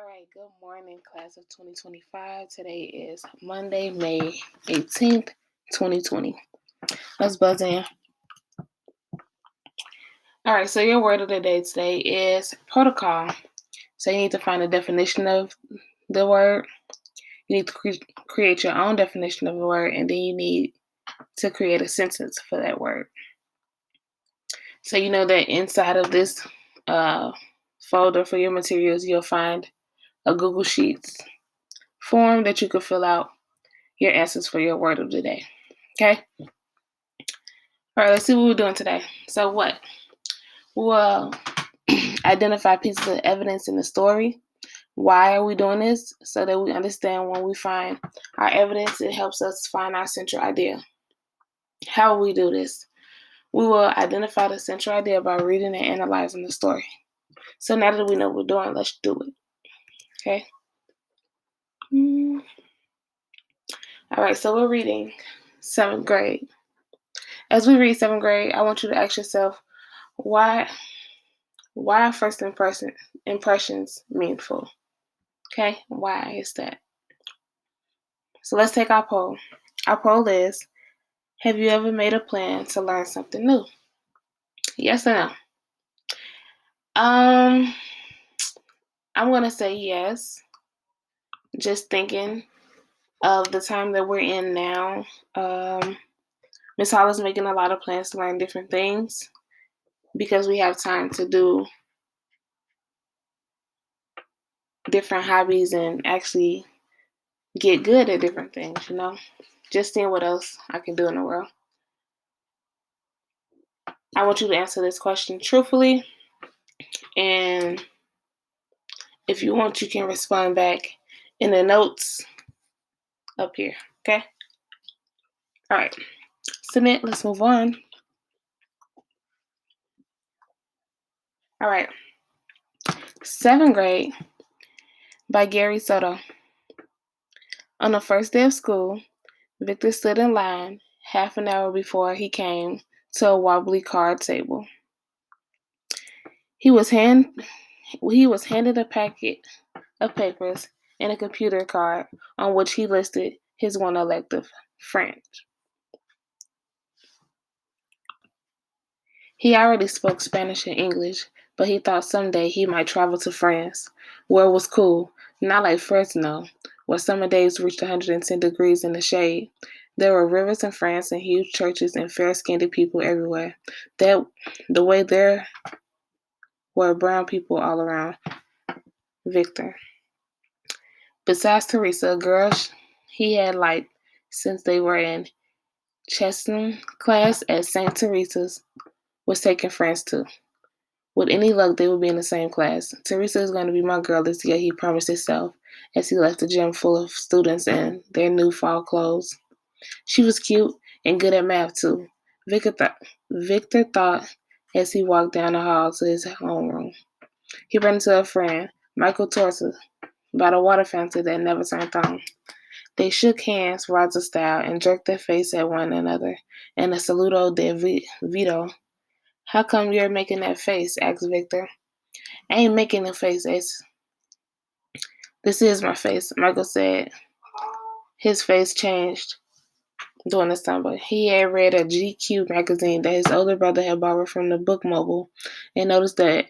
right, good morning, class of 2025. Today is Monday, May 18th, 2020. Let's buzz in. All right, so your word of the day today is protocol. So you need to find a definition of the word. You need to create your own definition of the word, and then you need to create a sentence for that word. So you know that inside of this folder for your materials, you'll find a Google Sheets form that you could fill out your answers for your word of the day. Okay? All right, let's see what we're doing today. So what? We'll identify pieces of evidence in the story. Why are we doing this? So that we understand when we find our evidence, it helps us find our central idea. How will we do this? We will identify the central idea by reading and analyzing the story. So now that we know what we're doing, let's do it. Okay? All right, so we're reading 7th grade. As we read 7th grade, I want you to ask yourself, why are first impressions meaningful? Okay, why is that? So let's take our poll. Our poll is, have you ever made a plan to learn something new? Yes or no? I'm gonna say yes. Just thinking of the time that we're in now, Miss Hall is making a lot of plans to learn different things because we have time to do different hobbies and actually get good at different things, just seeing what else I can do in the world. I want you to answer this question truthfully, and if you want, you can respond back in the notes up here, okay? All right, submit, let's move on. All right, 7th grade by Gary Soto. On the first day of school, Victor stood in line half an hour before he came to a wobbly card table. He was handed a packet of papers and a computer card on which he listed his one elective, French. He already spoke Spanish and English, but he thought someday he might travel to France, where it was cool, not like Fresno, where summer days reached 110 degrees in the shade. There were rivers in France and huge churches and fair-skinned people everywhere. The way there were brown people all around Victor. Besides Teresa, a girl he had liked since they were in Chesnam class at St. Teresa's was taking France too. With any luck, they would be in the same class. Teresa is going to be my girl this year, he promised himself as he left the gym full of students in their new fall clothes. She was cute and good at math too. Victor thought as he walked down the hall to his homeroom. He ran into a friend, Michael Torsa, by the water fountain that never turned on. They shook hands, Roger style, and jerked their face at one another in a saludo de Vito. How come you're making that face? Asked Victor. I ain't making a face, Ace. This is my face, Michael said. His face changed during the summer. He had read a GQ magazine that his older brother had borrowed from the book mobile and noticed that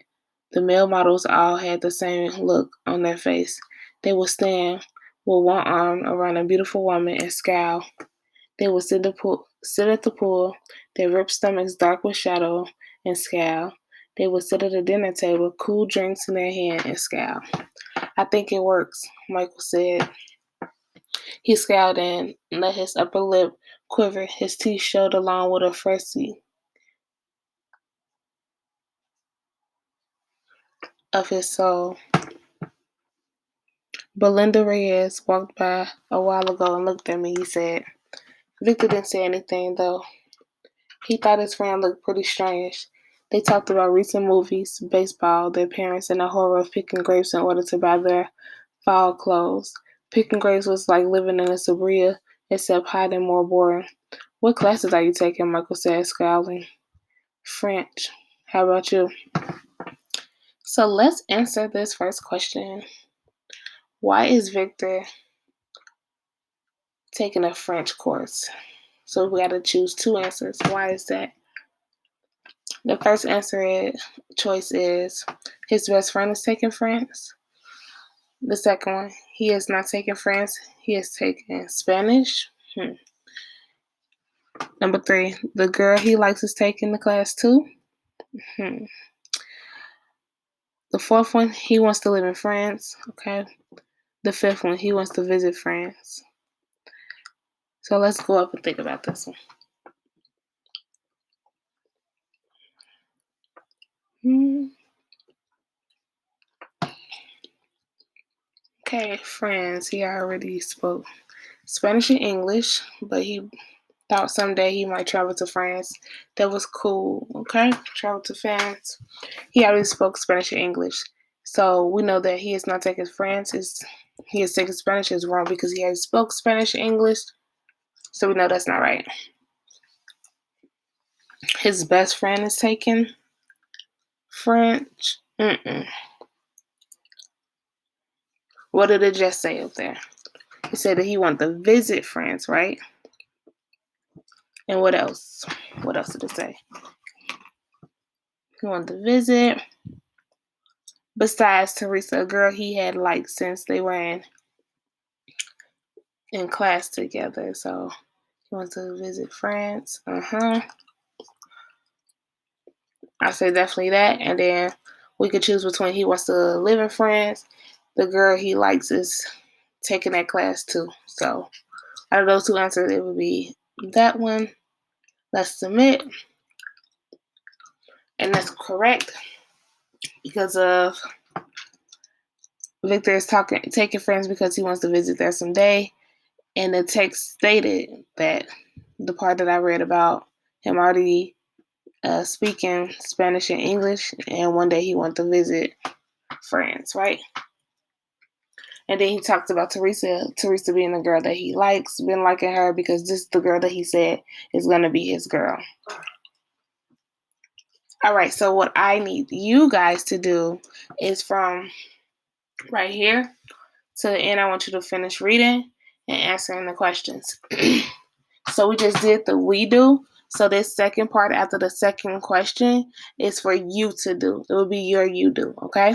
the male models all had the same look on their face. They would stand with one arm around a beautiful woman and scowl. They would sit at the pool, their ripped stomachs dark with shadow, and scowl. They would sit at a dinner table, cool drinks in their hand, and scowl. I think it works, Michael said. He scowled and let his upper lip quiver. His teeth showed along with a frenzy of his soul. Belinda Reyes walked by a while ago and looked at me, he said. Victor didn't say anything, though. He thought his friend looked pretty strange. They talked about recent movies, baseball, their parents, and the horror of picking grapes in order to buy their fall clothes. Picking grapes was like living in a Sabria, except hot and more boring. What classes are you taking? Michael said, scowling. French. How about you? So let's answer this first question. Why is Victor taking a French course? So we got to choose two answers. Why is that? The first choice is his best friend is taking French. The second one, he is not taking French. He is taking Spanish. Number 3, the girl he likes is taking the class too. The fourth one, he wants to live in France. Okay. The fifth one, he wants to visit France. So let's go up and think about this one. Okay, France. He already spoke Spanish and English, but he thought someday he might travel to France. That was cool. Okay, travel to France. He already spoke Spanish and English, so we know that he is not taking France. He is taking Spanish is wrong because he already spoke Spanish and English, so we know that's not right. His best friend is taking French. What did it just say up there? He said that he wanted to visit France, right? And what else? What else did it say? He wanted to visit. Besides Teresa, a girl he had liked since they were in class together. So he wants to visit France. I say definitely that. And then we could choose between he wants to live in France. The girl he likes is taking that class too. So out of those two answers, it would be that one. Let's submit. And that's correct because of Victor is taking France because he wants to visit there someday. And the text stated that the part that I read about him already speaking Spanish and English, and one day he wanted to visit France, right? And then he talked about Teresa being the girl that he likes, been liking her because this is the girl that he said is going to be his girl. All right, so what I need you guys to do is from right here to the end, I want you to finish reading and answering the questions. So we just did the we do. So this second part after the second question is for you to do. It will be your you do, okay?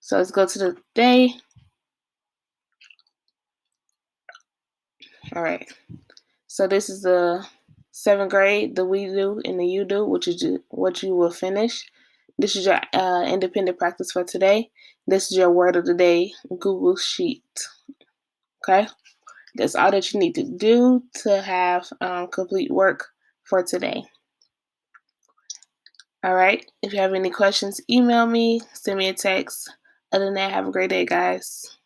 So let's go to the day. All right. So this is the 7th grade, the we do and the you do, which is what you will finish. This is your independent practice for today. This is your word of the day, Google Sheet. Okay? That's all that you need to do to have complete work for today. All right. If you have any questions, email me, send me a text. Other than that, have a great day, guys.